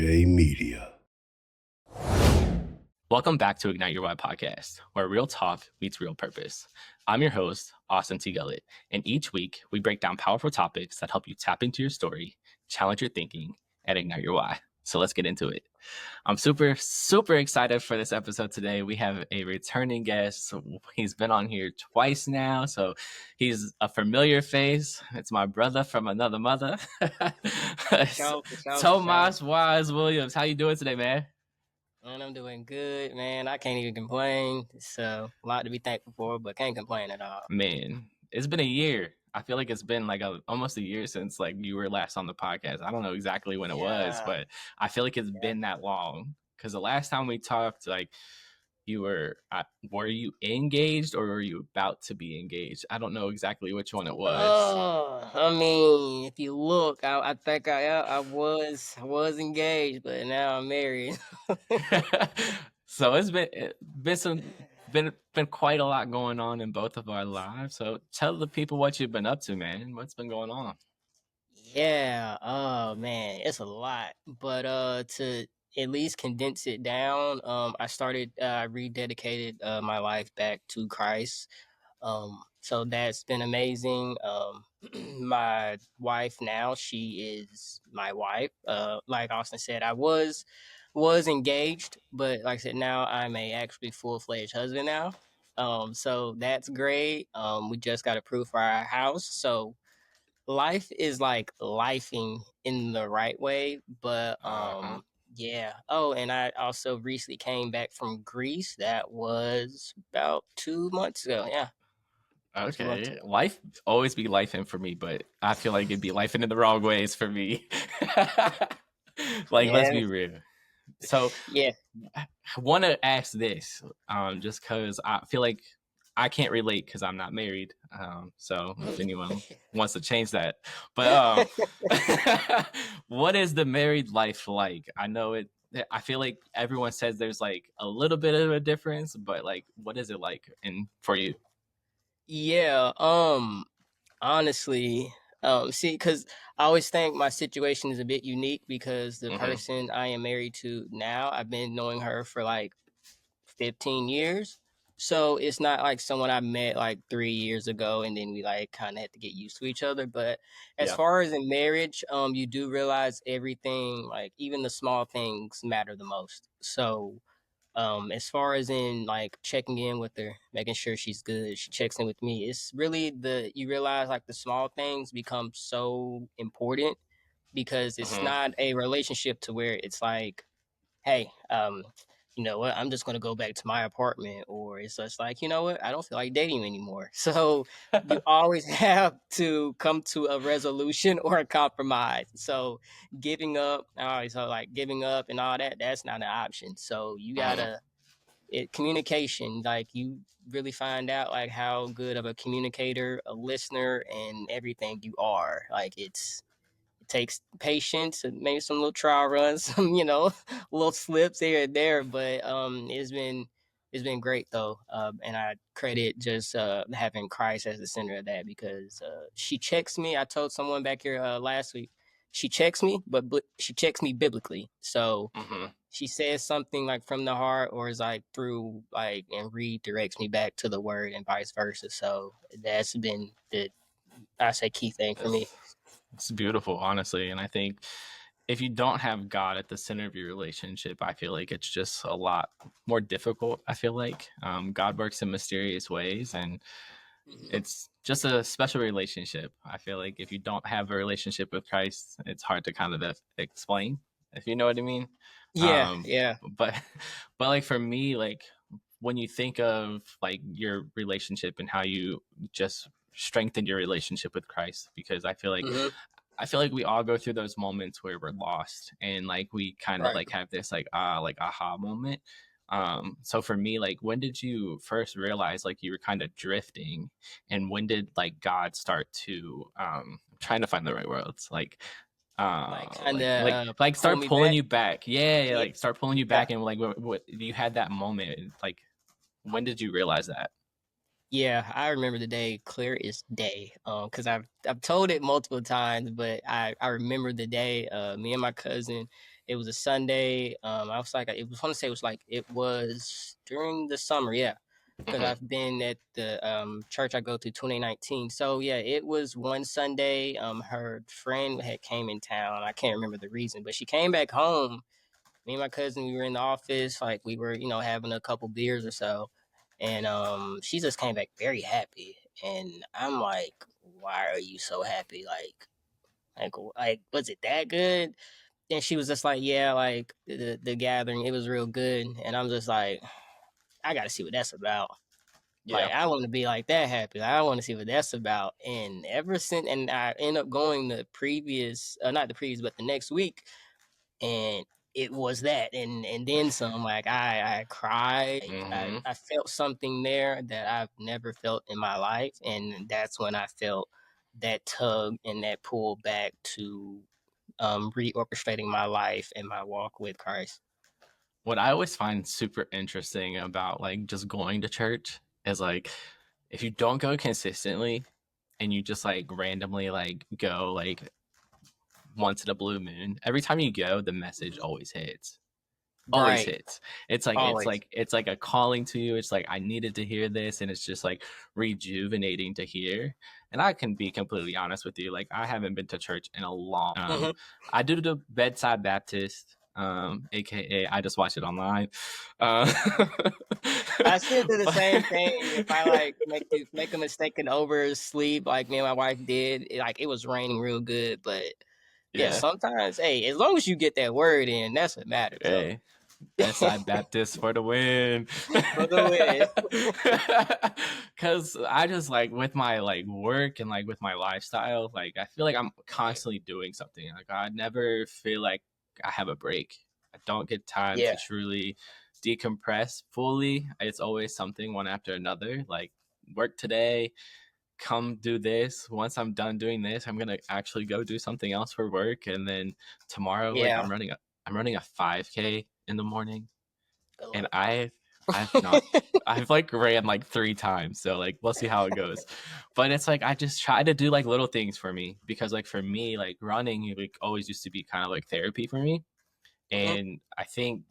Media. Welcome back to Ignite Your podcast, where real talk meets real purpose. I'm your host, Austin T. Gullett, and each week we break down powerful topics that help you tap into your story, challenge your thinking, and ignite your why. So let's get into it. I'm super excited for this episode today. We have a returning guest. He's been on here twice now, so he's a familiar face. It's my brother from another mother, Tomas Wise Williams. How you doing today, man? Man, I'm doing good, man. I can't even complain. It's a lot to be thankful for, but can't complain at all. Man, it's been a year. I feel like it's been like almost a year since like you were last on the podcast. I don't know exactly when it was, but I feel like it's been that long. Because the last time we talked, like you were you engaged or were you about to be engaged? I don't know exactly which one it was. I mean, if you look, I think I was engaged, but now I'm married. So it's been quite a lot going on in both of our lives. So tell the people what you've been up to, man. What's been going on? Yeah, oh man, it's a lot. But to at least condense it down, I rededicated my life back to Christ. So that's been amazing. My wife now, she is my wife. Like Austin said, I was engaged, but like I said, now I'm a actually full-fledged husband now. So that's great. We just got approved for our house. So life is like lifing in the right way, but yeah. Oh, and I also recently came back from Greece. That was about 2 months ago. Yeah. Okay. Life always be lifing for me, but I feel like it'd be lifing in the wrong ways for me. Let's be real. So yeah, I want to ask this, just because I feel like I can't relate because I'm not married. So if anyone wants to change that, but what is the married life like? I know it. I feel like everyone says there's like a little bit of a difference, but like, what is it like for you? Yeah, honestly, see, because I always think my situation is a bit unique because the person I am married to now, I've been knowing her for like 15 years. So it's not like someone I met like 3 years ago and then we like kind of had to get used to each other. But as far as in marriage, you do realize everything, like even the small things matter the most. So as far as in like checking in with her, making sure she's good, she checks in with me. It's really you realize like the small things become so important because it's not a relationship to where it's like, hey, you know what, I'm just going to go back to my apartment, or it's just like, you know what, I don't feel like dating anymore. So you always have to come to a resolution or a compromise. So giving up and all that, that's not an option. So you gotta communication, like you really find out like how good of a communicator, a listener, and everything you are. Like it takes patience and maybe some little trial runs, some little slips here and there, but it's been great though, and I credit just having Christ as the center of that, because she checks me. I told someone back here last week, she checks me, but she checks me biblically. So she says something like from the heart, or is like through like, and redirects me back to the word and vice versa. So that's been the, I say, key thing for me. It's beautiful, honestly. And I think if you don't have God at the center of your relationship, I feel like it's just a lot more difficult. I feel like God works in mysterious ways, and it's just a special relationship. I feel like if you don't have a relationship with Christ, it's hard to kind of explain, if you know what I mean. Yeah. But like for me, like when you think of like your relationship and how you just strengthen your relationship with Christ, because I feel like we all go through those moments where we're lost and like we kind of like have this like aha moment. So for me, like when did you first realize like you were kind of drifting, and when did like God start to trying to find the right words, like start pulling you back? Yeah, like start pulling you back, and like what you had that moment, like when did you realize that? Yeah, I remember the day clear as day, because I've told it multiple times, but I remember the day. Me and my cousin It was a Sunday. I was like, it was. I want to say it was during the summer. Yeah, because Mm-hmm. I've been at the church I go to 2019. So yeah, it was one Sunday. Her friend had came in town. I can't remember the reason, but she came back home. Me and my cousin, we were in the office, like we were, having a couple beers or so, and she just came back very happy, and I'm like, why are you so happy? Like, was it that good? And she was just like, yeah, like the gathering, it was real good, and I'm just like, I got to see what that's about. Yeah. Like, I want to be like that happy. Like, I want to see what that's about. And ever since, and I end up going the previous, not the previous, but the next week, and it was that, and then some. Like, I cried. Like, I Mm-hmm. I felt something there that I've never felt in my life, and that's when I felt that tug and that pull back to reorchestrating my life and my walk with Christ. What I always find super interesting about like just going to church is like if you don't go consistently and you just like randomly like go like once in a blue moon, every time you go, the message always hits. Always Right. hits. It's like Always. it's like a calling to you. It's like I needed to hear this, and it's just like rejuvenating to hear. And I can be completely honest with you, like I haven't been to church in a long. Hmm. I do the bedside Baptist, aka I just watch it online. Uh, I still do the same but thing. If I like make a mistake and oversleep, like me and my wife did, like it was raining real good, but yeah, yeah, sometimes, hey, as long as you get that word in, that's what matters. So hey, bedside Baptist for the win. for the win. Cause I just like with my like work and like with my lifestyle, like I feel like I'm Right. constantly doing something. Like I never feel like I have a break. I don't get time to Yeah. truly decompress fully. It's always something one after another. Like work today, come do this. Once I'm done doing this, I'm gonna actually go do something else for work. And then tomorrow, like Yeah. I'm running a 5K in the morning, Good and luck. I've not I've like ran like 3 times, so like we'll see how it goes. But it's like I just try to do like little things for me because like for me like running like always used to be kind of like therapy for me, Hmm. and I think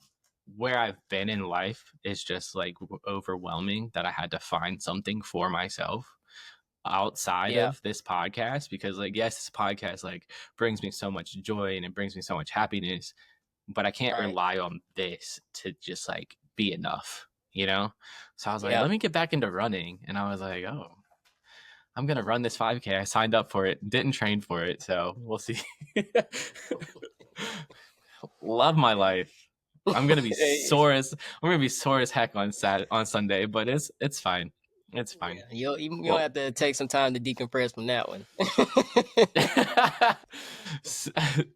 where I've been in life is just like overwhelming that I had to find something for myself outside Yeah. of this podcast because like yes this podcast like brings me so much joy and it brings me so much happiness, but I can't Right. rely on this to just like be enough, you know? So I was like, Yeah. let me get back into running. And I was like, oh, I'm going to run this 5K. I signed up for it, didn't train for it. So we'll see. Love my life. I'm going to be It's- sore as heck on on Sunday, but it's fine. It's fine. yeah. You'll Well, have to take some time to decompress from that one.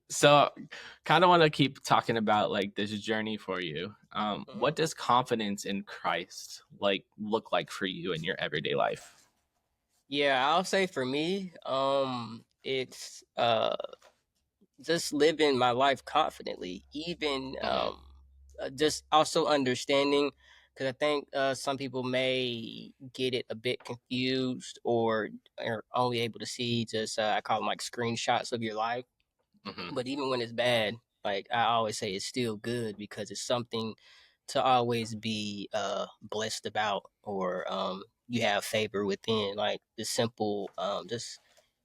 so kind of want to keep talking about like this journey for you. Mhm. What does confidence in Christ like look like for you in your everyday life? Yeah, I'll say for me, it's just living my life confidently, even Mm-hmm. just also understanding, because I think some people may get it a bit confused or are only able to see just I call them like screenshots of your life. Mm-hmm. But even when it's bad, like I always say, it's still good because it's something to always be blessed about, or you have favor within. Like the simple, just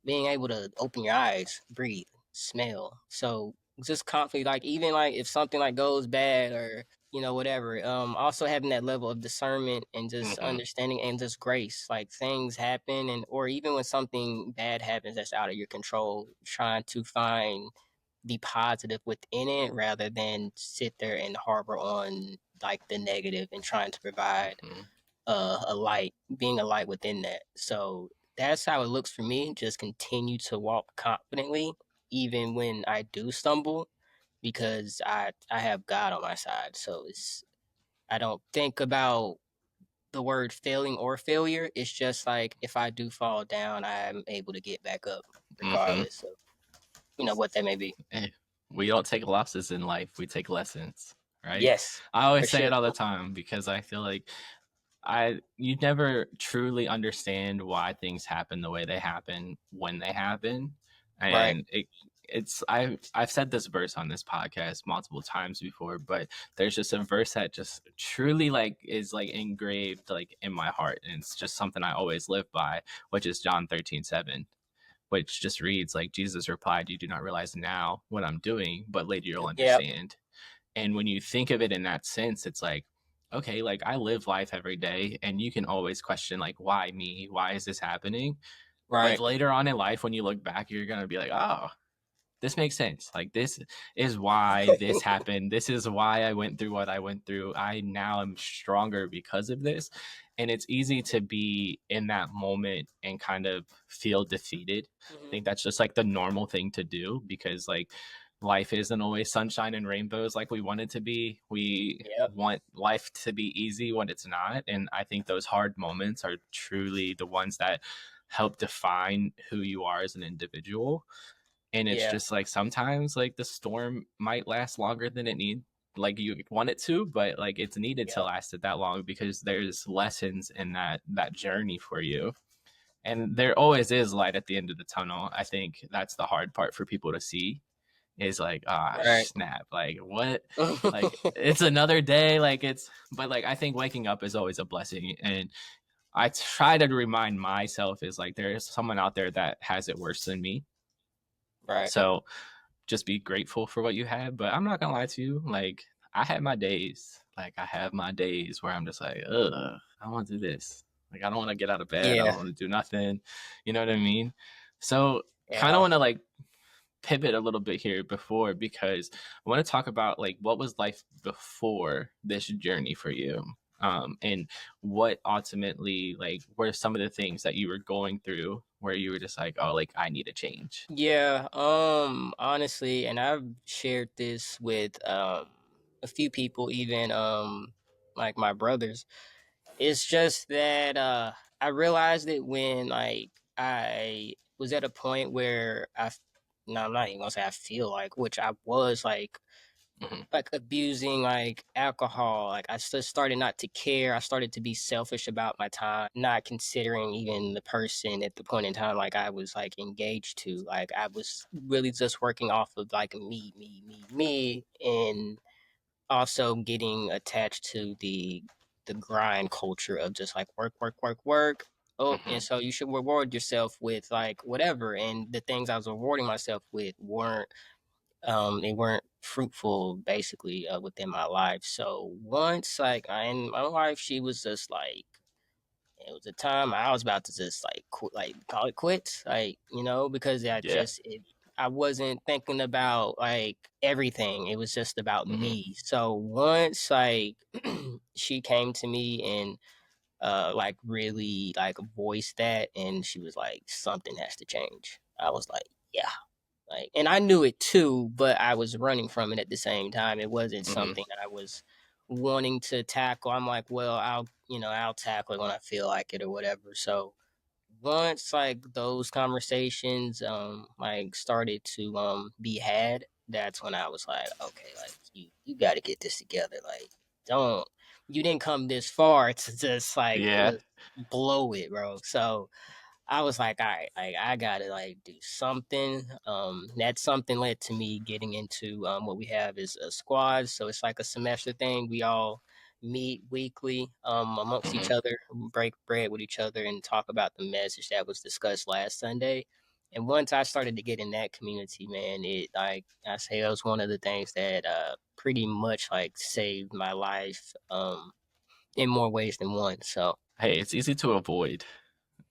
being able to open your eyes, breathe, smell. So just constantly, like even like if something like goes bad or whatever, also having that level of discernment and just Mm-hmm. understanding and just grace. Like things happen, and or even when something bad happens that's out of your control, trying to find the positive within it rather than sit there and harbor on like the negative and trying to provide Mm-hmm. a light, being a light within that. So that's how it looks for me. Just continue to walk confidently even when I do stumble, because I have God on my side. So it's I don't think about the word failing or failure. It's just like if I do fall down, I'm able to get back up Mm-hmm. regardless of what that may be. Hey, we don't take losses in life; we take lessons, right? Yes, I for always say sure. it all the time because I feel like I you never truly understand why things happen the way they happen when they happen, Right. and I've said this verse on this podcast multiple times before, but there's just a verse that just truly like is like engraved like in my heart, and it's just something I always live by, which is John 13:7, which just reads like, Jesus replied, "You do not realize now what I'm doing, but later you'll Yep. understand." And when you think of it in that sense, it's like, okay, like I live life every day, and you can always question like, why me? Why is this happening? But Right. later on in life, when you look back, you're gonna be like, oh, this makes sense. Like this is why this happened. This is why I went through what I went through. I now am stronger because of this. And it's easy to be in that moment and kind of feel defeated. I think that's just like the normal thing to do, because like life isn't always sunshine and rainbows like we want it to be. We Yep. want life to be easy when it's not. And I think those hard moments are truly the ones that help define who you are as an individual. And it's Yeah. just like sometimes like the storm might last longer than it need like you want it to, but like it's needed to Yep. last it that long, because there's lessons in that journey for you. And there always is light at the end of the tunnel. I think that's the hard part for people to see, is like, ah, Right. snap, like what, like it's another day, like it's, but like I think waking up is always a blessing. And I try to remind myself is like there is someone out there that has it worse than me. Right. So just be grateful for what you have. But I'm not gonna lie to you, like I had my days. Like I have my days where I'm just like, ugh, I don't want to do this. Like I don't want to get out of bed. I Yeah. don't want to do nothing. You know what I mean? So kind of Yeah. want to like pivot a little bit here before, because I want to talk about like what was life before this journey for you. And what ultimately like were some of the things that you were going through where you were just like, oh, like I need a change. Yeah. Honestly, and I've shared this with a few people, even like my brothers. It's just that I realized it when like I was at a point where no, I'm not even gonna say I feel like, which I was Mm-hmm. like abusing like alcohol. Like I just started not to care. I started to be selfish about my time, not considering even the person at the point in time like I was like engaged to. Like I was really just working off of like me, and also getting attached to the grind culture of just like work. Oh, Mm-hmm. and so you should reward yourself with like whatever. And the things I was rewarding myself with weren't they weren't fruitful basically within my life. So once like in my life, she was just like it was a time I was about to just like quit, like call it quits, like because Yeah. I wasn't thinking about like everything. It was just about Mm-hmm. me. So once like she came to me and like really like voiced that, and she was like something has to change. I was like, yeah, like, and I knew it too, but I was running from it at the same time. It wasn't Mm-hmm. something that I was wanting to tackle. I'm like, well, I'll tackle it when I feel like it or whatever. So once like those conversations like started to be had, that's when I was like, okay, like you got to get this together. Like, don't you didn't come this far to just like Yeah. blow it, bro. So I was like, all right, like I gotta like do something. That something led to me getting into what we have is a squad. So it's like a semester thing. We all meet weekly amongst each Mm-hmm. other, break bread with each other, and talk about the message that was discussed last Sunday. And once I started to get in that community, man, it like I say it was one of the things that pretty much like saved my life in more ways than one. So Hey, it's easy to avoid.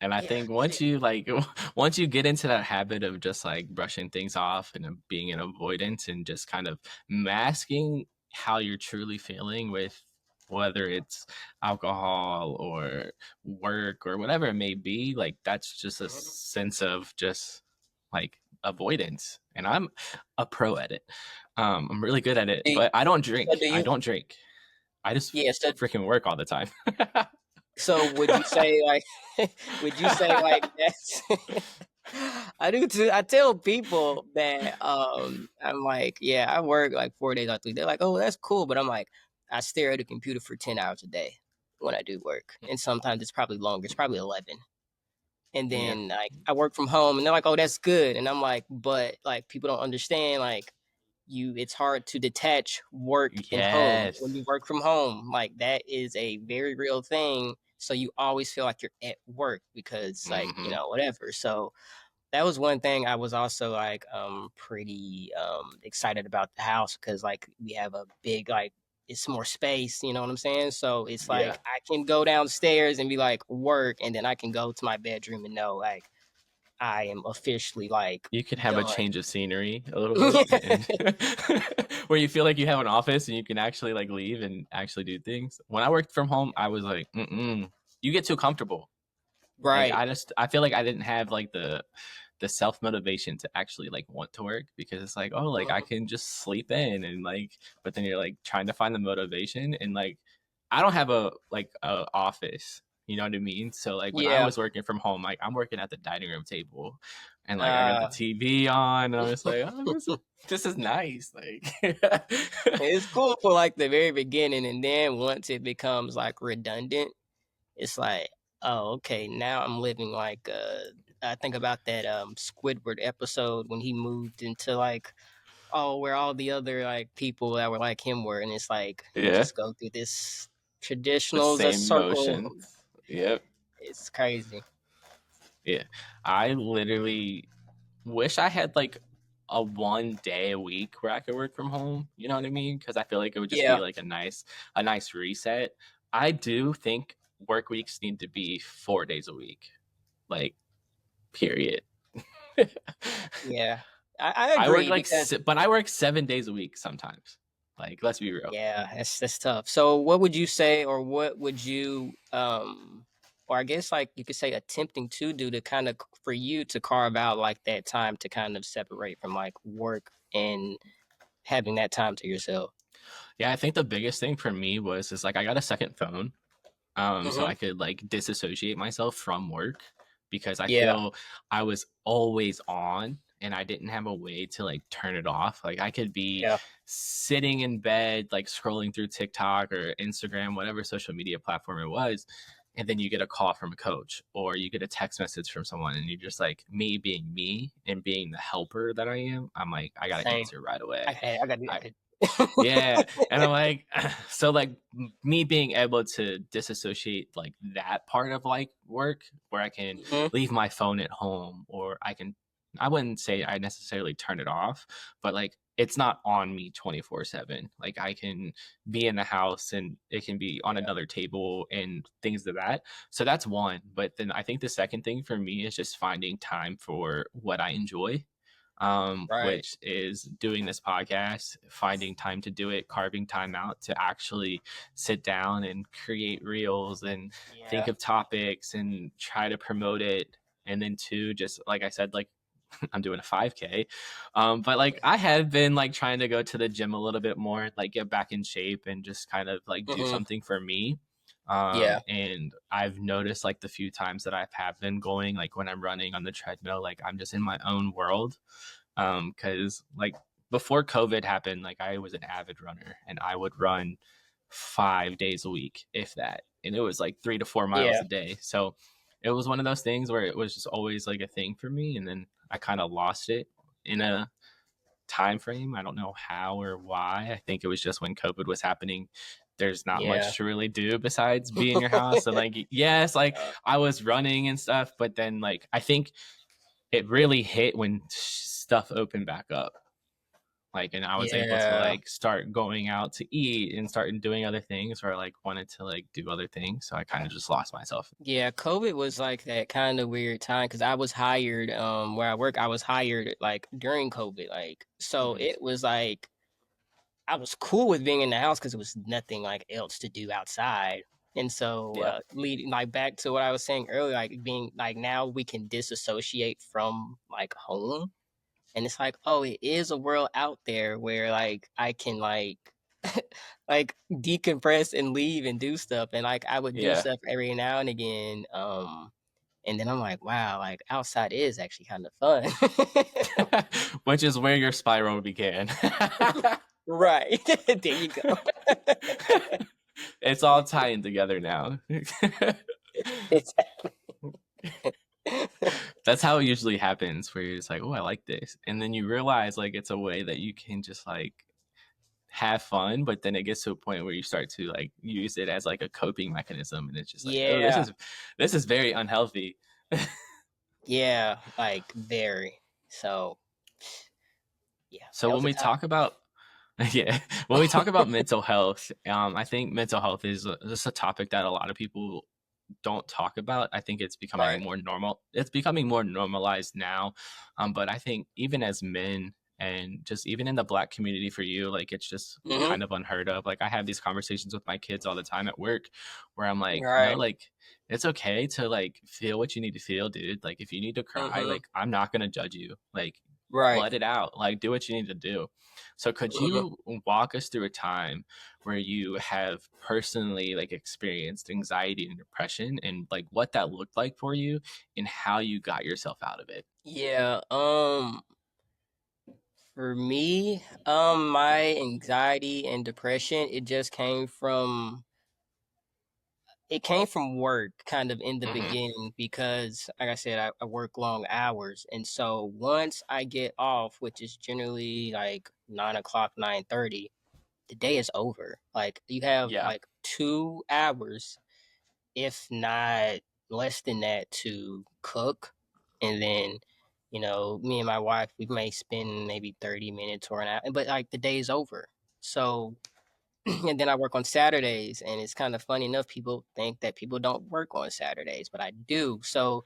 And I yeah, think it once you like once you get into that habit of just like brushing things off and being in avoidance and just kind of masking how you're truly feeling with whether it's alcohol or work or whatever it may be, like that's just a is. sense of just like avoidance. And I'm a pro at it. I'm really good at it, Do, but I don't so drink. do I you? don't drink. I just Yeah. So freaking work all the time. So would you say like would you say like that's I do too. I tell people that I'm like, yeah, I work like 4 days out of 3. They're like, oh, that's cool. But I'm like, I stare at a computer for 10 hours a day when I do work. And sometimes it's probably longer. It's probably 11. And Yeah. then like I work from home, and they're like, "Oh, that's good," and I'm like, "But like people don't understand like." It's hard to detach work and home when Yes. you work from home. Like that is a very real thing. So you always feel like you're at work because like, Mm-hmm. whatever. So that was one thing I was also like pretty excited about the house because like we have a big like it's more space, you know what I'm saying? So it's Yeah. like I can go downstairs and be like work, and then I can go to my bedroom and know like I am officially like You could have a done. change of scenery a little bit, and where you feel like you have an office and you can actually like leave and actually do things. When I worked from home, I was like, you get too comfortable. Like Right. I feel like I didn't have like the self motivation to actually like want to work because it's like, oh, like I Mhm. can just sleep in and like, but then you're like trying to find the motivation and like I don't have a office, you know what I mean? So like when I Yeah. was working from home, like I'm working at the dining room table and like I got the Uh TV on and I'm just like, oh, this is nice. Like It's cool for like the very beginning, and then once it becomes like redundant, it's like, oh, okay, now I'm living like I think about that Squidward episode when he moved into like where all the other like people that were like him were, and it's like you yeah, just go through this the traditional the same circle. motions. Yep. It's crazy. Yeah. I literally wish I had like a 1 day a week where I could work from home. You know what I mean? Because I feel like it would just be Yeah. like a nice reset. I do think work weeks need to be 4 days a week, like period. Yeah. I I work agree like, because but I work 7 days a week sometimes. Like, let's be real. yeah, that's tough. So what would you say, or what would you or I guess like you could say attempting to do to kind of for you to carve out like that time to kind of separate from like work and having that time to yourself? Yeah, I think the biggest thing for me was is like I got a second phone, so Hmm. I could like disassociate myself from work because I Yeah. feel I was always on and I didn't have a way to like turn it off. Like I could be Yeah. sitting in bed, like scrolling through TikTok or Instagram, whatever social media platform it was. And then you get a call from a coach or you get a text message from someone and you're just like me being me and being the helper that I am. I'm like, I got to Same. answer right I away. I got to do I, that. yeah. And I'm like, so like me being able to disassociate like that part of like work where I can Hmm. leave my phone at home or I wouldn't say I necessarily turn it off, but like it's not on me 24/7. Like I can be in the house and it can be on Yeah. another table and things of that. So that's one. But then I think the second thing for me is just finding time for what I enjoy, Right. which is doing this podcast, finding time to do it, carving time out to actually sit down and create reels and think Yeah. of topics and try to promote it. And then two, just like I said, like I'm doing a 5K. But like I have been like trying to go to the gym a little bit more, like get back in shape and just kind of like do Hmm. something for me. Yeah. And I've noticed like the few times that I've have been going, like when I'm running on the treadmill, like I'm just in my own world. Cause like before COVID happened, like I was an avid runner and I would run 5 days a week, if that. And it was like 3 to 4 miles Yeah. a day. So it was one of those things where it was just always like a thing for me. And then I kind of lost it in a time frame. I don't know how or why. I think it was just when COVID was happening. There's not Yeah. much to really do besides be in your house. And like, yes, like Uh, I was running and stuff, but then like I think it really hit when stuff opened back up. Like, and I was able to yeah. like start going out to eat and start doing other things or like wanted to like do other things. So I kind of just lost myself. Yeah, COVID was like that kind of weird time because I was hired where I work. I was hired like during COVID, like so Mm-hmm. it was like I was cool with being in the house because it was nothing like else to do outside. And so Yeah. leading like back to what I was saying earlier, like being like now we can disassociate from like home, and it's like oh, it is a world out there where like I can like like decompress and leave and do stuff, and like I would do Yeah. stuff every now and again. And then I'm like, wow, like outside is actually kind of fun. Which is where your spiral began. Right. There you go. It's all tying together now. It's that's how it usually happens, where you're just like, oh, I like this, and then you realize like it's a way that you can just like have fun, but then it gets to a point where you start to like use it as like a coping mechanism, and it's just like, oh, Yeah, this is very unhealthy. yeah, like very. So yeah, So that when was a we talk about yeah, when we talk about mental health, I think mental health is just a topic that a lot of people don't talk about. I think it's becoming right. more normal. It's becoming more normalized now. But I think even as men and just even in the Black community for you, like it's just Hmm. kind of unheard of. Like I have these conversations with my kids all the time at work where I'm like, no, Right. like it's okay to like feel what you need to feel, dude. Like if you need to cry, Hmm. like I'm not going to judge you. Like Right. let it out. Like do what you need to do. So could Hmm. you walk us through a time where you have personally like experienced anxiety and depression and like what that looked like for you and how you got yourself out of it? Yeah. For me, my anxiety and depression, it came from work kind of in the Mm-hmm. beginning because, like I said, I work long hours. And so once I get off, which is generally like 9 o'clock, 9:30, the day is over. Like you have Yeah. like 2 hours, if not less than that, to cook. And then, me and my wife, we may spend maybe 30 minutes or an hour, but like the day is over. So and then I work on Saturdays, and it's kind of funny enough. People think that people don't work on Saturdays, but I do. So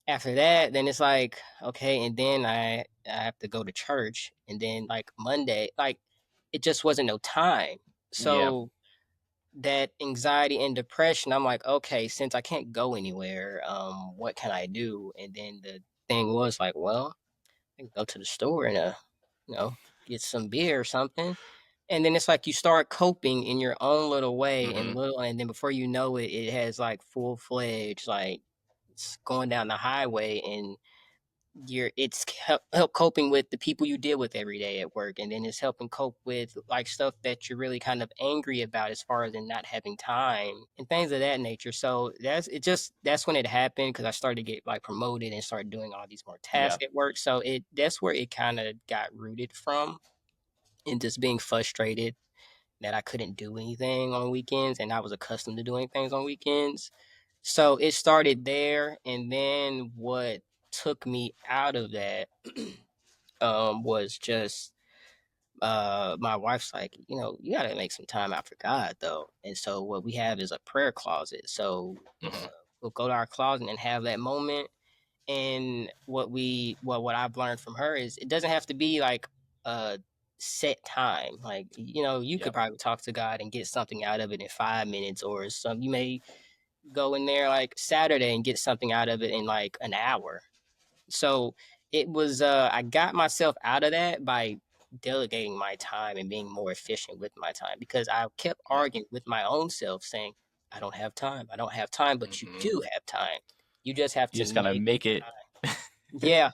after that, then it's like okay, and then I have to go to church, and then like Monday, like it just wasn't no time. Yeah. So that anxiety and depression, I'm like, okay, since I can't go anywhere, what can I do? And then the thing was like, well, I can go to the store and you know, get some beer or something. And then it's like you start coping in your own little way Mm-hmm. and then before you know it, it has like full fledged like it's going down the highway and it's help coping with the people you deal with every day at work, and then it's helping cope with like stuff that you're really kind of angry about as far as in not having time and things of that nature. So that's when it happened because I started to get like promoted and started doing all these more Yeah. tasks at work. So that's where it kind of got rooted from, and just being frustrated that I couldn't do anything on weekends and I was accustomed to doing things on weekends. So it started there, and then what took me out of that was just my wife's like, you got to make some time out for God though. And so what we have is a prayer closet. So Mm-hmm. we'll go to our closet and have that moment. And what I've learned from her is it doesn't have to be like a set time. Like, you could Yep. probably talk to God and get something out of it in 5 minutes, or you may go in there like Saturday and get something out of it in like an hour. So it was I got myself out of that by delegating my time and being more efficient with my time, because I kept Yeah. arguing with my own self saying, I don't have time. I don't have time, but you Mm-hmm. do have time. You just have You to just gotta make make it. time. Yeah.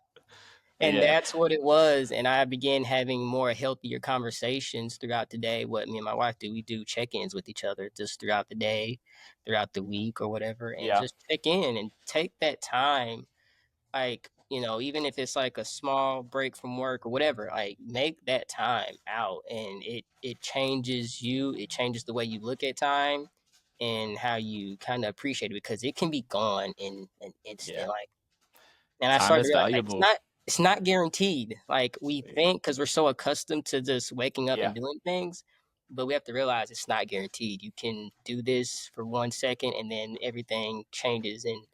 And Yeah. that's what it was. And I began having more healthier conversations throughout the day. What me and my wife do, we do check ins with each other just throughout the day, throughout the week, or whatever, and Yeah. just check in and take that time. Like, even if it's like a small break from work or whatever, like make that time out, and it changes you. It changes the way you look at time and how you kind of appreciate it, because it can be gone in an instant. Yeah. Like, and I Time started to is realize like valuable. it's not guaranteed. Like we think, because we're so accustomed to just waking up Yeah. and doing things, but we have to realize it's not guaranteed. You can do this for 1 second and then everything changes in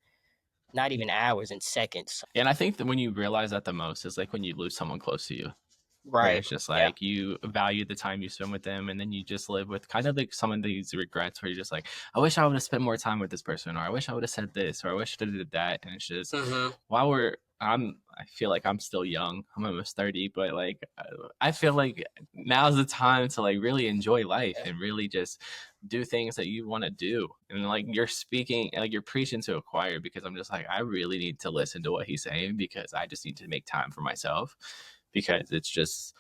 not even hours, in seconds. And I think that when you realize that the most is like when you lose someone close to you, where Right. it's just Yeah. like you value the time you spend with them, and then you just live with kind of like some of these regrets where you're just like, I wish I would have spent more time with this person, or I wish I would have said this, or I wish I did that. And it's just Mhm. while I feel like I'm still young. I'm almost 30, but like I feel like now's the time to like really enjoy life Yeah. and really just do things that you want to do. And like you're speaking, like you're preaching to a choir, because I'm just like, I really need to listen to what he's saying, because I just need to make time for myself, because it's just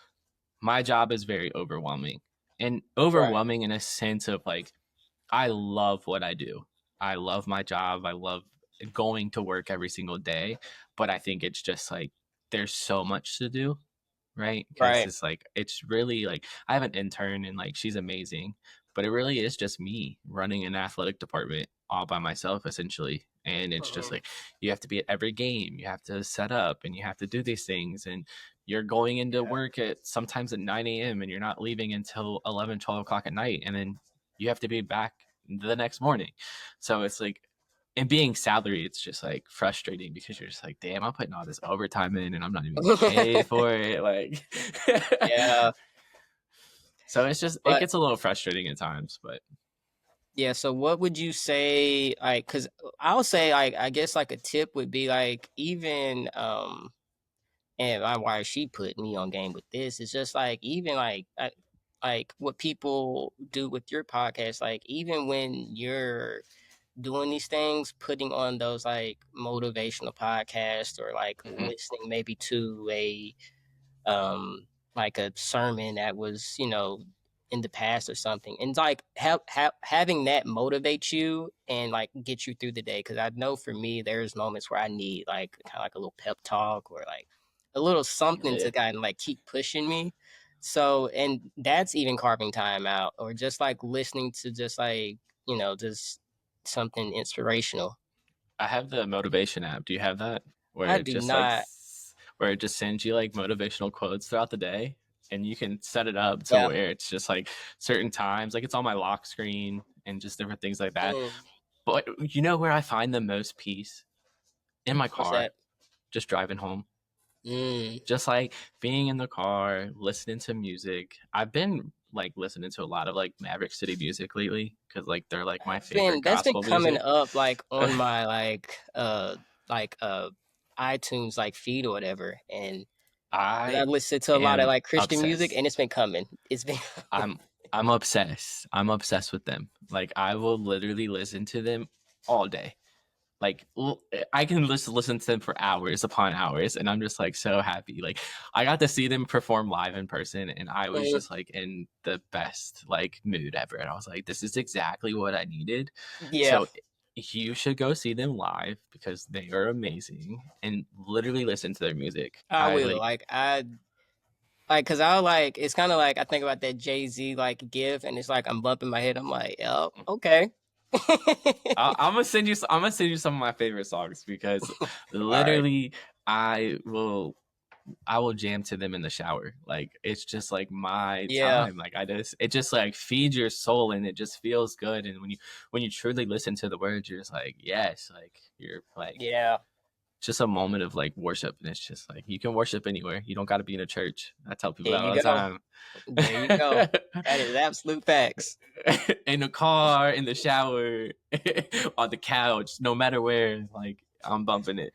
my job is very overwhelming, and Right. overwhelming in a sense of like I love what I do. I love my job. I love going to work every single day, but I think it's just like there's so much to do, right? Because Right. it's like it's really like I have an intern and like she's amazing, but it really is just me running an athletic department all by myself essentially. And it's just Mm-hmm. like you have to be at every game, you have to set up and you have to do these things, and you're going into Yeah. work at sometimes at 9 a.m. and you're not leaving until 11, 12 o'clock at night, and then you have to be back the next morning. So it's like, and being salary, it's just like frustrating because you're just like, damn, I'm putting all this overtime in and I'm not even getting paid for it. Like, Yeah. so it's just, it But gets a little frustrating at times, but yeah, so what would you say, like, because I'll say, like, I guess, like, a tip would be, like, even, and why she put me on game with this is just, like, even, like, what people do with your podcast, like, even when you're doing these things, putting on those, like, motivational podcasts or, like, mm-hmm. listening maybe to like a sermon that was, in the past or something, and like having that motivate you and like get you through the day, because I know for me there's moments where I need like kind of like a little pep talk or like a little something Yeah. to kind of like keep pushing me. So, and that's even carving time out or just like listening to just like, just something inspirational. I have the motivation app. Do you have that? Where I it do just like, not. where it just sends you like motivational quotes throughout the day, and you can set it up to Yeah. where it's just like certain times, like it's on my lock screen and just different things like that. Mm, But you know where I find the most peace? In my what's car, that? just driving home. Mm. Just like being in the car, listening to music. I've been like listening to a lot of like Maverick City music lately because like they're like my favorite That's been gospel coming music. up like on my like iTunes like feed or whatever, and 'cause I I listen to a lot of am like Christian music, obsessed. and it's been coming. It's been I'm I'm obsessed. I'm obsessed with them. Like I will literally listen to them all day. Like I can listen to them for hours upon hours, and I'm just like so happy. Like I got to see them perform live in person, and I was Mhm. just like in the best like mood ever. And I was like, this is exactly what I needed. Yeah, So you should go see them live because they are amazing, and literally listen to their music. I I will. like Like I like because I like it's kind of like I think about that Jay-Z like gif, and it's like I'm bumping my head. I'm like, oh, okay. I'm gonna send you. I'm gonna send you some of my favorite songs because All right. literally, I will I will jam to them in the shower. Like it's just like my Yeah, time. Like I just it just like feeds your soul and it just feels good. And when you truly listen to the words, you're just like, yes, like you're like yeah. just a moment of like worship. And it's just like you can worship anywhere. You don't gotta be in a church. I tell people There that you all the go. time. There you go. That is absolute facts. In the car, in the shower, on the couch, no matter where, like I'm bumping it.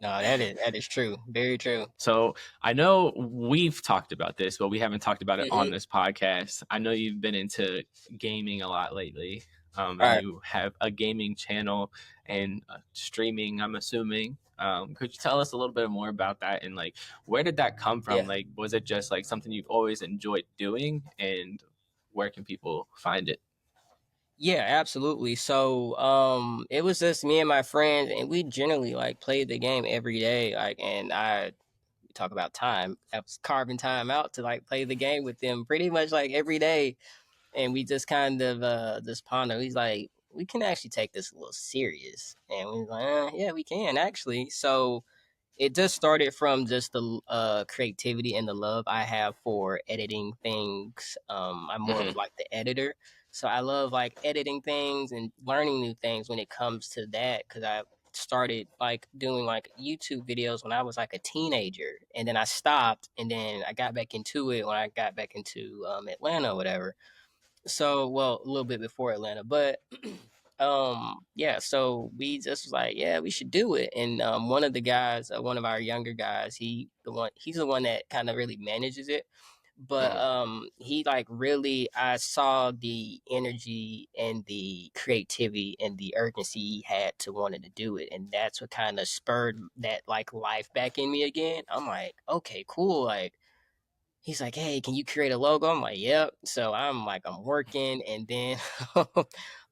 No, that is true. Very true. So I know we've talked about this, but we haven't talked about it on Hmm. this podcast. I know you've been into gaming a lot lately, All and right. you have a gaming channel and streaming, I'm assuming. Could you tell us a little bit more about that and like where did that come from? Yeah. Like, was it just like something you've always enjoyed doing, and where can people find it? Yeah, absolutely. So, it was just me and my friends, and we generally like played the game every day. Like, and I talk about time. I was carving time out to like play the game with them pretty much like every day. And we just kind of just ponder. He's like, we can actually take this a little serious, and we was like, yeah, we can actually. So it just started from just the creativity and the love I have for editing things. I'm more of Mm-hmm. like the editor, so I love like editing things and learning new things when it comes to that. Because I started like doing like YouTube videos when I was like a teenager, and then I stopped, and then I got back into it when I got back into Atlanta or whatever. So, well, a little bit before Atlanta, but yeah, so we just was like, yeah, we should do it. And one of the guys, one of our younger guys, he's the one that kind of really manages it. But Mm-hmm. he like really, I saw the energy and the creativity and the urgency he had to wanting to do it, and that's what kind of spurred that like life back in me again. I'm like, okay, cool, like he's like, "Hey, can you create a logo?" I'm like, "Yep." So I'm working, and then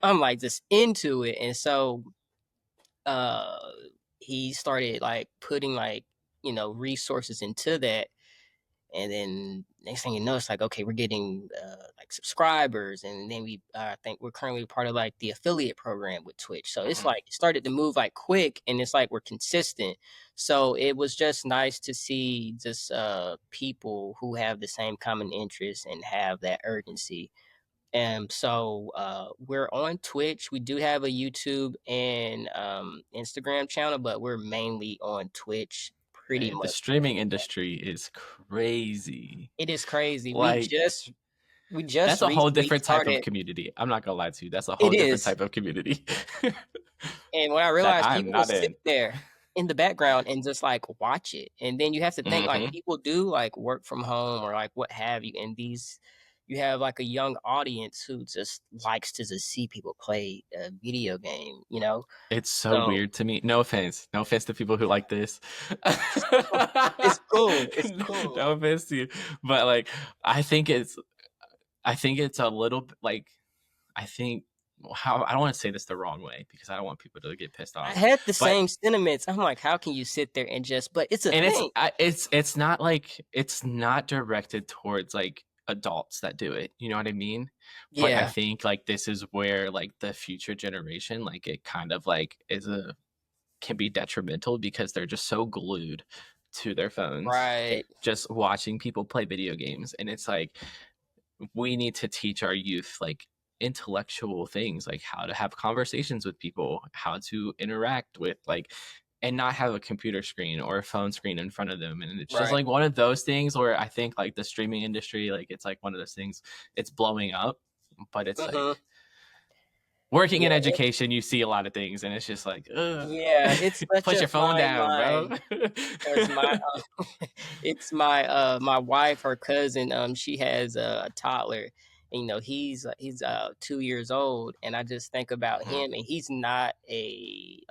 I'm like just into it, and so uh he started like putting like, resources into that. And then next thing you know, it's like, okay, we're getting like subscribers, and then we I think we're currently part of like the affiliate program with Twitch. So it's like it started to move like quick, and it's like we're consistent. So it was just nice to see just people who have the same common interests and have that urgency. And so we're on Twitch. We do have a YouTube and Instagram channel, but we're mainly on Twitch pretty The much. streaming industry is crazy. It is crazy. Like, We just that's a whole recently different type of started. community. I'm not gonna lie to you. That's a whole It different is. type of community And when I that realized I'm people will not sit in. there in the background and just like watch it. And then you have to think like Hmm. people do like work from home or like what have you. And you have like a young audience who just likes to just see people play a video game, It's so So weird to me. No offense. No offense to people who like this. it's cool. It's cool. No offense to you. But like, I think it's a little bit like, I think, how, I don't want to say this the wrong way because I don't want people to get pissed I off. had the But same sentiments. I'm like, how can you sit there and just, but it's a and thing. it's not like, it's not directed towards like adults that do it, you know what I mean? But I Yeah. think like this is where like the future generation, like it kind of like can be detrimental because they're just so glued to their phones Right. just watching people play video games. And it's like, we need to teach our youth like intellectual things, like how to have conversations with people, how to interact with like, and not have a computer screen or a phone screen in front of them. And it's just Right. like one of those things where I think like the streaming industry, like it's like one of those things, it's blowing up, but it's like hmm working in Yeah. education, you see a lot of things and it's just like, ugh. Yeah. It's such Put a your phone fine down, bro. line. Because it's my wife, her cousin. She has a toddler. And, he's 2 years old, and I just think about Mhm. him, and he's not a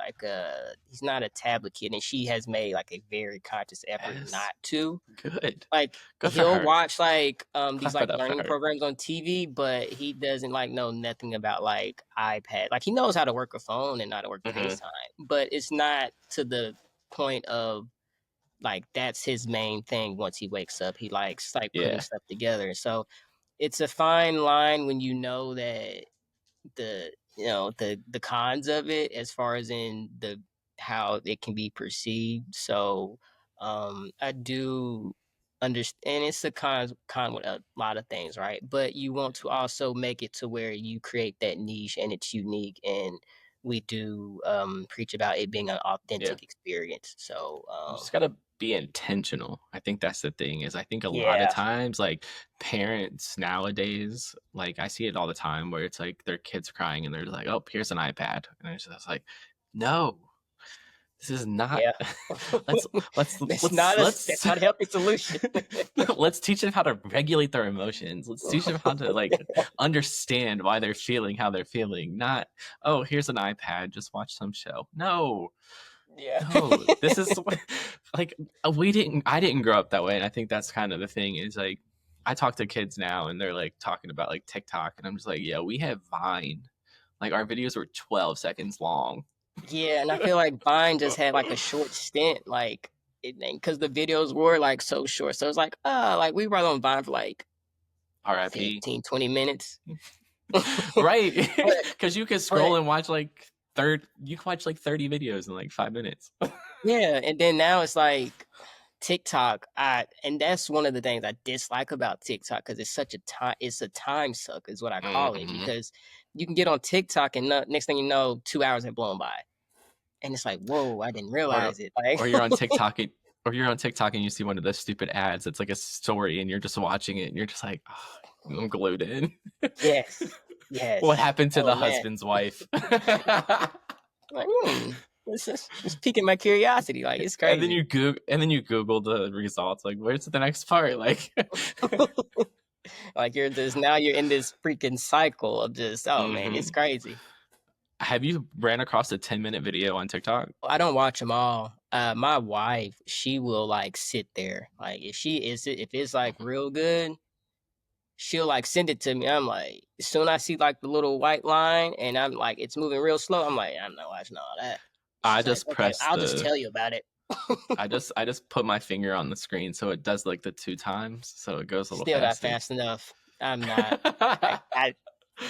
tablet kid, and she has made like a very conscious effort Yes. not to. Good. Like Good for he'll her. watch like these Clap like it up for learning her. programs on TV, but he doesn't like know nothing about like iPad. Like he knows how to work a phone and how to work Hmm. FaceTime, but it's not to the point of like that's his main thing. Once he wakes up, he likes like putting Yeah. stuff together. So it's a fine line when you know that the cons of it as far as in the how it can be perceived. So I do understand it's a con with a lot of things, right? But you want to also make it to where you create that niche and it's unique, and we do preach about it being an Yeah. authentic experience. So You just gotta be intentional. I think that's the thing, is I think a lot of yeah. times like parents nowadays, like I see it all the time where it's like their kids crying and they're like, oh, here's an iPad. And it's just like, no, this is not. Yeah. let's let's that's let's not a that's let's not a healthy solution. let's teach them how to regulate their emotions. Let's teach them how to like understand why they're feeling how they're feeling. Not, oh, here's an iPad, just watch some show. No, Yeah. no, this is like, I didn't grow up that way. And I think that's kind of the thing, is like, I talk to kids now and they're like talking about like TikTok, and I'm just like, yeah, we have Vine. Like our videos were 12 seconds long. Yeah, and I feel like Vine just had like a short stint, like because the videos were like so short. So it's like, like we were on Vine for like RIP. 15, 20 minutes. Right. but Because you could but scroll and watch like you can watch like 30 videos in like 5 minutes. yeah, and then now it's like TikTok. And that's one of the things I dislike about TikTok, because it's a time suck is what I call it, Mm-hmm. because you can get on TikTok and next thing you know, 2 hours have blown by. And it's like, whoa, I didn't or realize it. Like, or you're on TikTok and you see one of those stupid ads. It's like a story and you're just watching it and you're just like, oh, I'm glued in. yes, What yes. happened to Oh the man, husband's wife? like, it's piquing my curiosity. Like, it's And then crazy. you Google the results. Like, where's the next part? Like, Like you're in this freaking cycle of just, oh man, it's mhm. crazy. Have you ran across a 10-minute video on TikTok? I don't watch them all. My wife, she will like sit there. Like if it's like Mhm. real good, she'll like send it to me. I'm like, as soon as I see like the little white line and I'm like, it's moving real slow, I'm like, I'm not watching all that. I She's like, just okay, press I'll just the tell you about it. I just put my finger on the screen so it does like the 2 times, so it goes a little Still not faster. fast enough. I'm not. I, I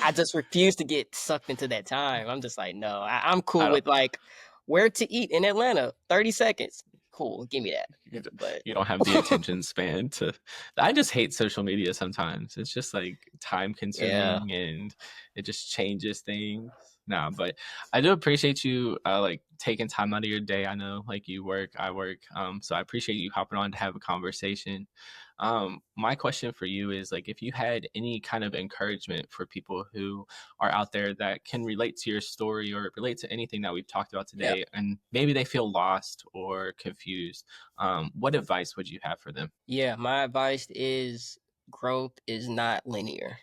I just refuse to get sucked into that time. I'm just like, no, I'm I cool don't with like where to eat in Atlanta. 30 seconds. Cool. Give me that. But you don't have the attention span to. I just hate social media sometimes. It's just like time yeah. consuming and it just changes things. No, but I do appreciate you like taking time out of your day. I know like you work, I work. So I appreciate you hopping on to have a conversation. My question for you is like if you had any kind of encouragement for people who are out there that can relate to your story or relate to anything that we've talked about Yeah. today, and maybe they feel lost or confused, what advice would you have for them? Yeah. My advice is growth is not linear.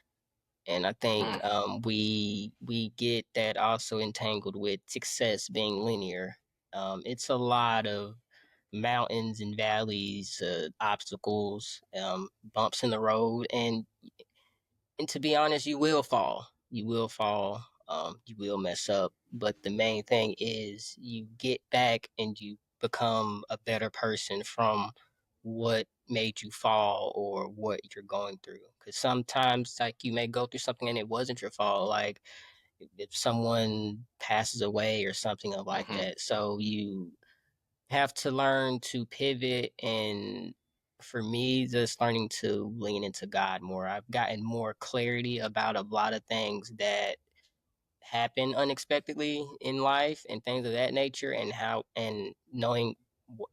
And I think Mm, we get that also entangled with success being linear. It's a lot of mountains and valleys, obstacles, bumps in the road, and to be honest, you will fall. You will fall. You will mess up. But the main thing is you get back and you become a better person from what made you fall or what you're going through. Because sometimes, like, you may go through something and it wasn't your fault. Like, if someone passes away or something like hmm that. So you have to learn to pivot, and for me just learning to lean into God more. I've gotten more clarity about a lot of things that happen unexpectedly in life and things of that nature, and how and knowing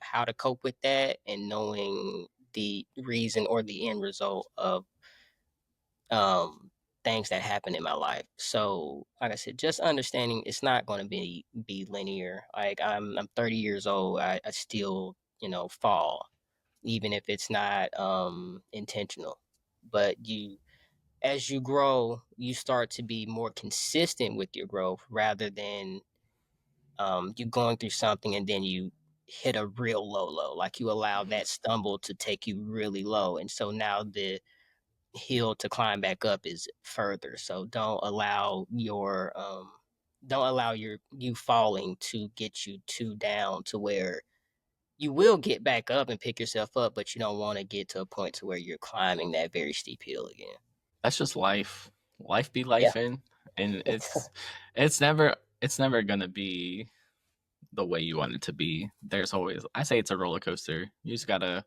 how to cope with that, and knowing the reason or the end result of um things that happen in my life. So like I said, just understanding it's not going to be linear. Like I'm 30 years old. I still, fall, even if it's not intentional. But you as you grow, you start to be more consistent with your growth rather than you going through something and then you hit a real low. Like you allow hmm that stumble to take you really low. And so now the hill to climb back up is further. So don't allow you falling to get you too down to where you will get back up and pick yourself up, but you don't want to get to a point to where you're climbing that very steep hill again. That's just life. Life be Yeah. life in, and it's never gonna be the way you want it to be. There's always I say it's a roller coaster. You just gotta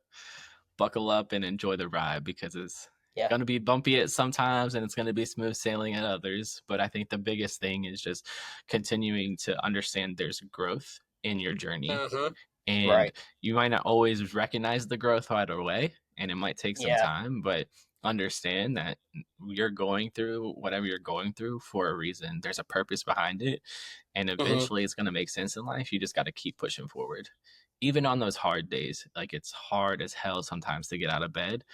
buckle up and enjoy the ride because it's Yeah. gonna be bumpy at sometimes and it's gonna be smooth sailing at others. But I think the biggest thing is just continuing to understand there's growth in your journey. Mhm. And Right. you might not always recognize the growth right away, and it might take some Yeah. time, but understand that you're going through whatever you're going through for a reason. There's a purpose behind it, and Mhm. eventually it's going to make sense in life. You just got to keep pushing forward. Even on those hard days, like it's hard as hell sometimes to get out of bed,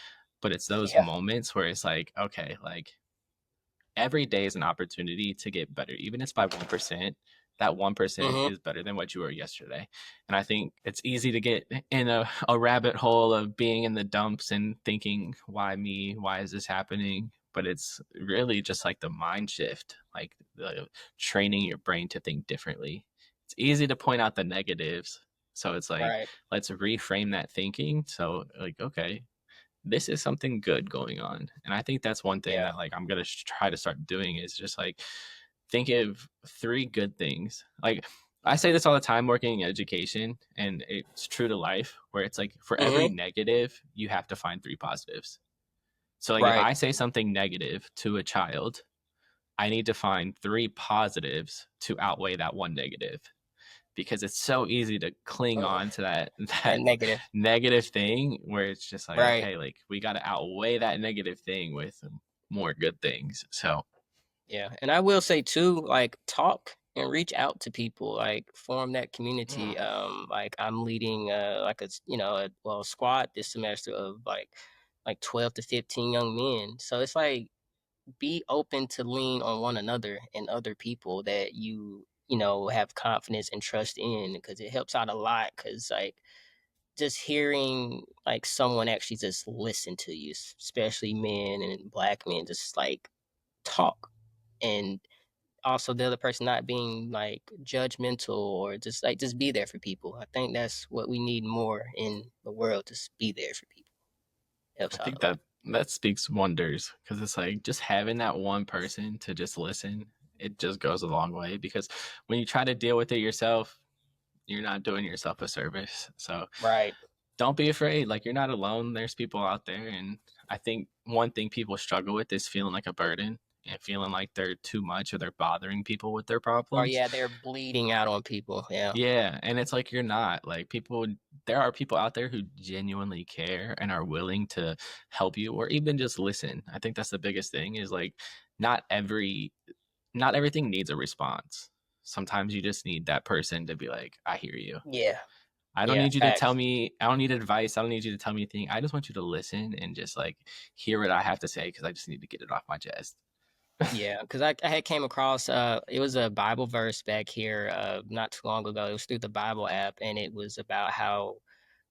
but it's those Yeah. moments where it's like, okay, like every day is an opportunity to get better, even if it's by 1%. That 1% Mhm. is better than what you were yesterday. And I think it's easy to get in a rabbit hole of being in the dumps and thinking, why me? Why is this happening? But it's really just like the mind shift, like the training your brain to think differently. It's easy to point out the negatives. So it's like, Right. let's reframe that thinking. So, like, okay, this is something good going on. And I think that's one thing Yeah. that like I'm gonna try to start doing is just like think of three good things. Like I say this all the time working in education, and it's true to life where it's like for every Mhm. negative you have to find three positives. So like if Right. I say something negative to a child, I need to find three positives to outweigh that one negative, because it's so easy to cling Uh, on to that that that negative. negative thing where it's just like, Right. okay, like we got to outweigh that negative thing with more good things. So Yeah. And I will say too, like talk and reach out to people, like form that mm, community. Like I'm leading like a squad this semester of like 12 to 15 young men. So it's like be open to lean on one another and other people that you have confidence and trust in, because it helps out a lot. Because like just hearing like someone actually just listen to you, especially men and black men, just like talk and also the other person not being like judgmental or just be there for people. I think that's what we need more in the world. Just be there for people. I Helps out think a lot. that speaks wonders because it's like just having that one person to just listen, it just goes a long way because when you try to deal with it yourself, you're not doing yourself a service. So Right. don't be afraid. Like you're not alone. There's people out there. And I think one thing people struggle with is feeling like a burden and feeling like they're too much or they're bothering people with their Or problems. yeah, they're bleeding out on people. Yeah. Yeah. And it's like you're not. Like people, there are people out there who genuinely care and are willing to help you or even just listen. I think that's the biggest thing is like not every not everything needs a response. Sometimes you just need that person to be like, I hear you. Yeah. I don't Yeah. need you to tell Facts. me, I don't need advice. I don't need you to tell me anything. I just want you to listen and just like hear what I have to say because I just need to get it off my chest. Yeah, because I had came across it was a Bible verse back here not too long ago. It was through the Bible app, and it was about how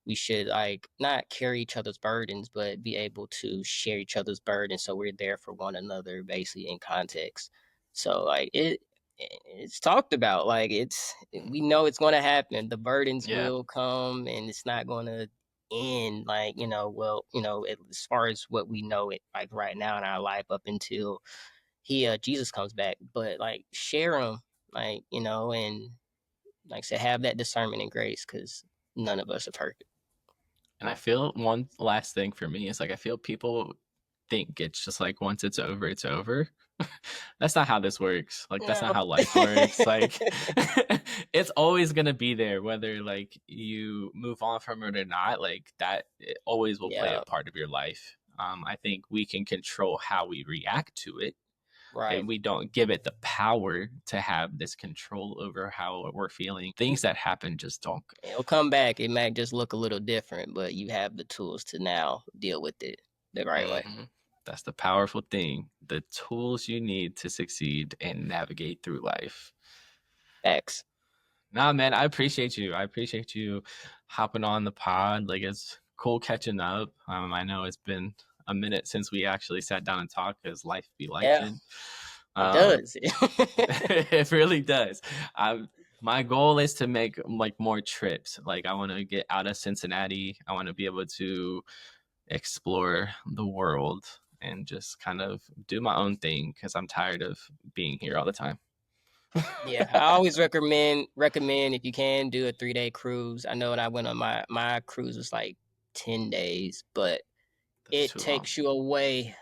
we should like not carry each other's burdens, but be able to share each other's burdens. So we're there for one another, basically in context. So like it's talked about. Like we know it's going to happen. The burdens Yeah. will come, and it's not going to end. Like well, as far as what we know it like right now in our life up until Jesus comes back. But like share them, like and like I said, have that discernment and grace because none of us are perfect. And I feel one last thing for me is like I feel people think it's just like once it's over, it's over. That's not how this works. Like that's not No. how life works. Like it's always gonna be there, whether like you move on from it or not. Like that it always will play a Yeah, part of your life. I think we can control how we react to it, right. and we don't give it the power to have this control over how we're feeling. Things that happen just don't. It'll come back. It might just look a little different, but you have the tools to now deal with it the right way. Mhm. That's the powerful thing. The tools you need to succeed and navigate through life. Facts. Nah, man, I appreciate you. I appreciate you hopping on the pod. Like it's cool catching up. I know it's been a minute since we actually sat down and talked because life be Yeah, lifing. it Um, does. it really does. My goal is to make like more trips. Like I want to get out of Cincinnati. I want to be able to explore the world and just kind of do my own thing because I'm tired of being here all the time. Yeah, I always recommend if you can do a 3-day cruise. I know when I went on my cruise was like 10 days, but That's it too long. takes you away.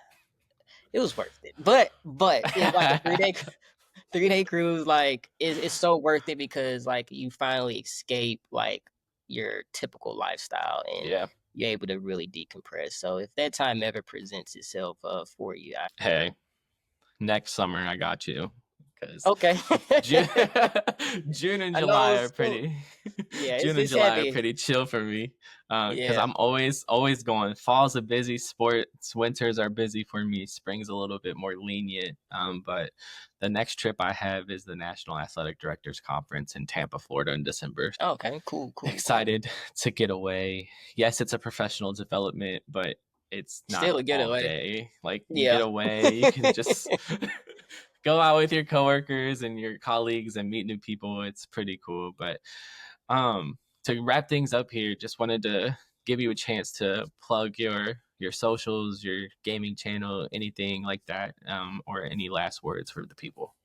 It was worth it, but it like a 3-day cruise like it's so worth it because like you finally escape like your typical lifestyle and Yeah. you're able to really decompress. So if that time ever presents itself for you, Hey, next summer I got you because okay. June, June and I know July it's are cool. pretty. Yeah, June and it's July are heavy. pretty chill for me because Yeah. I'm always going. Fall's a busy sports. Winters are busy for me. Spring's a little bit more lenient. But the next trip I have is the National Athletic Directors Conference in Tampa, Florida, in December. Okay. Cool. Cool. Cool. Excited to get away. Yes, it's a professional development, but it's not Still a all getaway. day. Like you get Yeah. away, you can just go out with your coworkers and your colleagues and meet new people. It's pretty cool. But to wrap things up here, just wanted to give you a chance to plug your socials, your gaming channel, anything like that, or any last words for the people.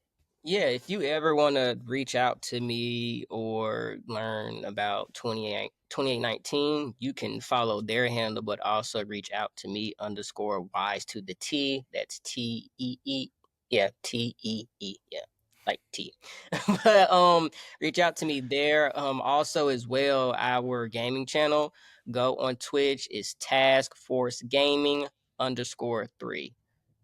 Yeah, if you ever want to reach out to me or learn about 2819, you can follow their handle, but also reach out to me _wise to the T. That's TEE. Yeah, TEE. Yeah, like T. But reach out to me there. Also as well, our gaming channel. Go on Twitch. It's Task Force Gaming _3.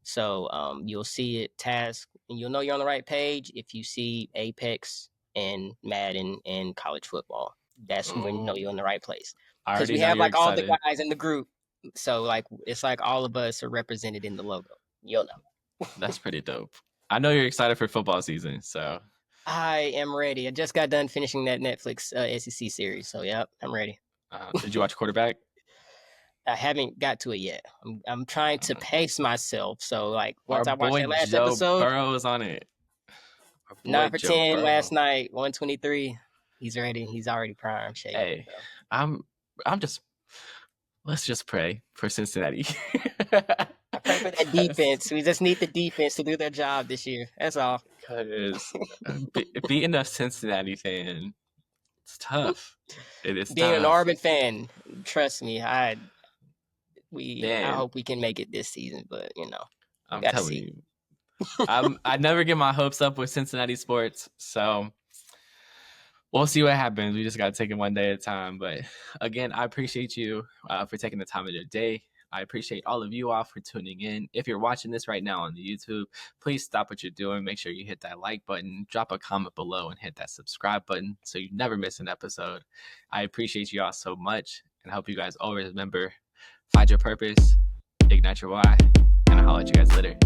So you'll see it task, and you'll know you're on the right page if you see Apex and Madden and college football. That's when you know Oh, you're in the right place I because already we know have you're like all the excited. guys in the group. So like it's like all of us are represented in the logo. You'll know. That's pretty dope. I know you're excited for football season, so I am ready. I just got done finishing that Netflix SEC series, so yep, I'm ready. did you watch quarterback? I haven't got to it yet. I'm trying to Uh, pace myself. So like our once I watch boy that last Joe episode, Burrow is on it. 9 for 10 last night, 123. He's ready. He's already prime shape. Hey, so. I'm just. Let's just pray for Cincinnati. I pray for that defense. We just need the defense to do their job this year. That's all. Because being a Cincinnati fan, it's tough. It is being tough. An Auburn fan, trust me, I hope we can make it this season, but I'm telling you. I never get my hopes up with Cincinnati sports, so we'll see what happens. We just got to take it one day at a time. But again, I appreciate you for taking the time of your day. I appreciate all of you all for tuning in. If you're watching this right now on the YouTube, please stop what you're doing. Make sure you hit that like button, drop a comment below, and hit that subscribe button so you never miss an episode. I appreciate you all so much, and I hope you guys always remember, find your purpose, ignite your why, and I'll holler at you guys later.